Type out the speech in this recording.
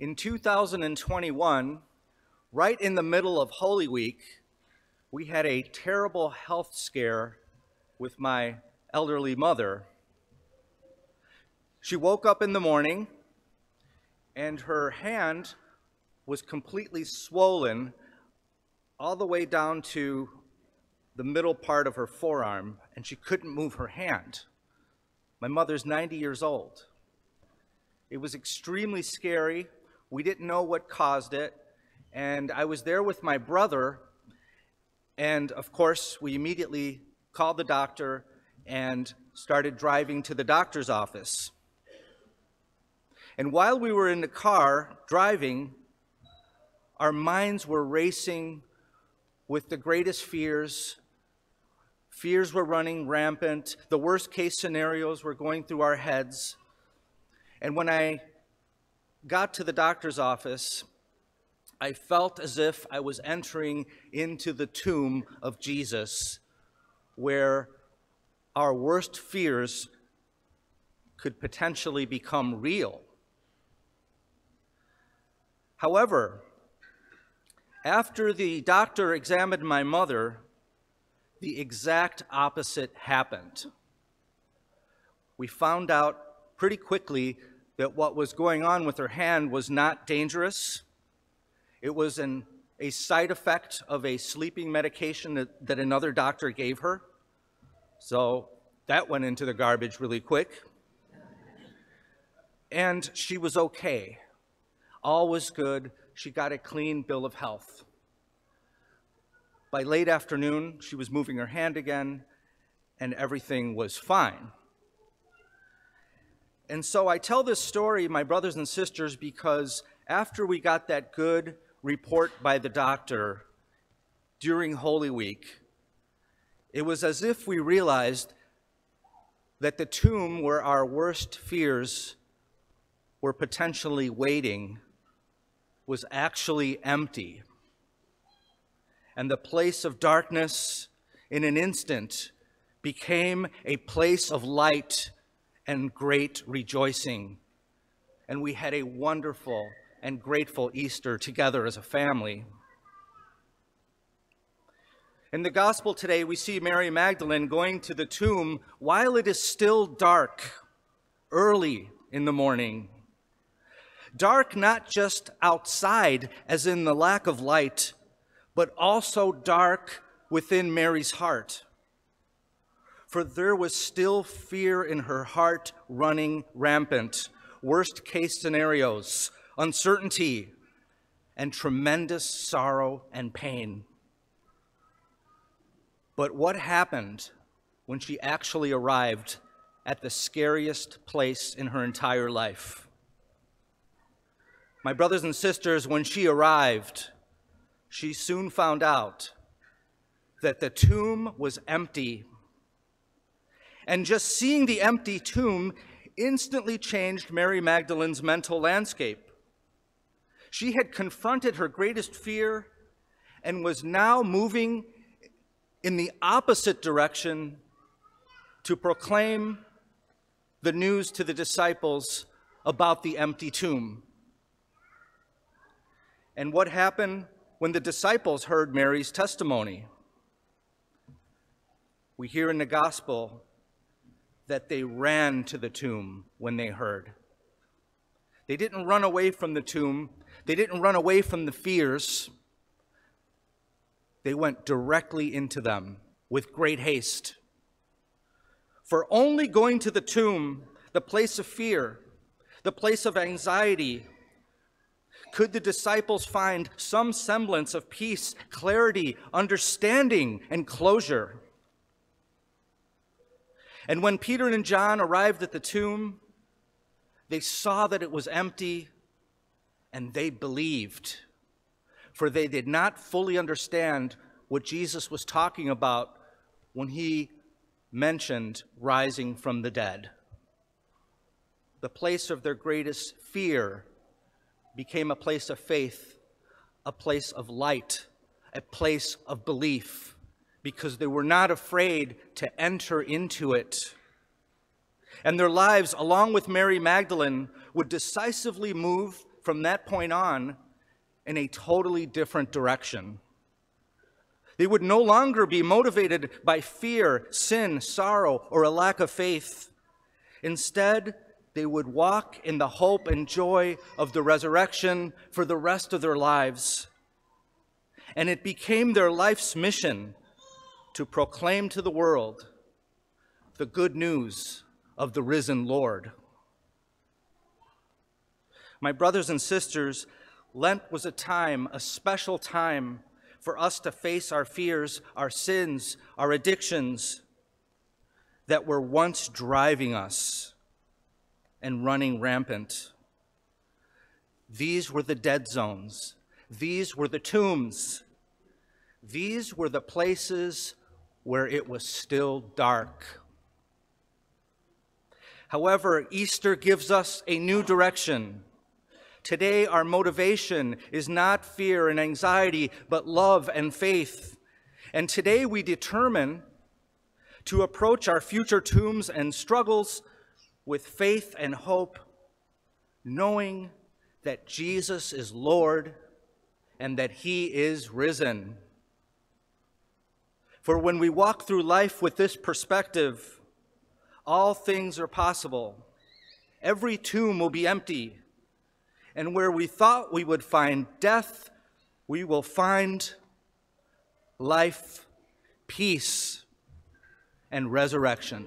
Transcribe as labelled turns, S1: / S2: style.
S1: In 2021, right in the middle of Holy Week, we had a terrible health scare with my elderly mother. She woke up in the morning and her hand was completely swollen all the way down to the middle part of her forearm, and she couldn't move her hand. My mother's 90 years old. It was extremely scary. We didn't know what caused it, and I was there with my brother, and of course, we immediately called the doctor and started driving to the doctor's office. And while we were in the car driving, our minds were racing with the greatest fears. Fears were running rampant. The worst case scenarios were going through our heads. And when I got to the doctor's office, I felt as if I was entering into the tomb of Jesus, where our worst fears could potentially become real. However, after the doctor examined my mother, the exact opposite happened. We found out pretty quickly that what was going on with her hand was not dangerous. It was a side effect of a sleeping medication that another doctor gave her. So that went into the garbage really quick. And she was okay. All was good. She got a clean bill of health. By late afternoon, she was moving her hand again, and everything was fine. And so I tell this story, my brothers and sisters, because after we got that good report by the doctor during Holy Week, it was as if we realized that the tomb where our worst fears were potentially waiting was actually empty. And the place of darkness in an instant became a place of light and great rejoicing. And we had a wonderful and grateful Easter together as a family. In the gospel today, we see Mary Magdalene going to the tomb while it is still dark, early in the morning. Dark not just outside, as in the lack of light, but also dark within Mary's heart. For there was still fear in her heart running rampant, worst case scenarios, uncertainty, and tremendous sorrow and pain. But what happened when she actually arrived at the scariest place in her entire life? My brothers and sisters, when she arrived, she soon found out that the tomb was empty. And just seeing the empty tomb instantly changed Mary Magdalene's mental landscape. She had confronted her greatest fear and was now moving in the opposite direction to proclaim the news to the disciples about the empty tomb. And what happened when the disciples heard Mary's testimony? We hear in the gospel that they ran to the tomb when they heard. They didn't run away from the tomb. They didn't run away from the fears. They went directly into them with great haste. For only going to the tomb, the place of fear, the place of anxiety, could the disciples find some semblance of peace, clarity, understanding, and closure. And when Peter and John arrived at the tomb, they saw that it was empty, and they believed, for they did not fully understand what Jesus was talking about when he mentioned rising from the dead. The place of their greatest fear became a place of faith, a place of light, a place of belief, because they were not afraid to enter into it. And their lives, along with Mary Magdalene, would decisively move from that point on in a totally different direction. They would no longer be motivated by fear, sin, sorrow, or a lack of faith. Instead, they would walk in the hope and joy of the resurrection for the rest of their lives. And it became their life's mission to proclaim to the world the good news of the risen Lord. My brothers and sisters, Lent was a time, a special time, for us to face our fears, our sins, our addictions that were once driving us and running rampant. These were the dead zones. These were the tombs. These were the places where it was still dark. However, Easter gives us a new direction. Today, our motivation is not fear and anxiety, but love and faith. And today we determine to approach our future tombs and struggles with faith and hope, knowing that Jesus is Lord and that he is risen. For when we walk through life with this perspective, all things are possible. Every tomb will be empty. And where we thought we would find death, we will find life, peace, and resurrection.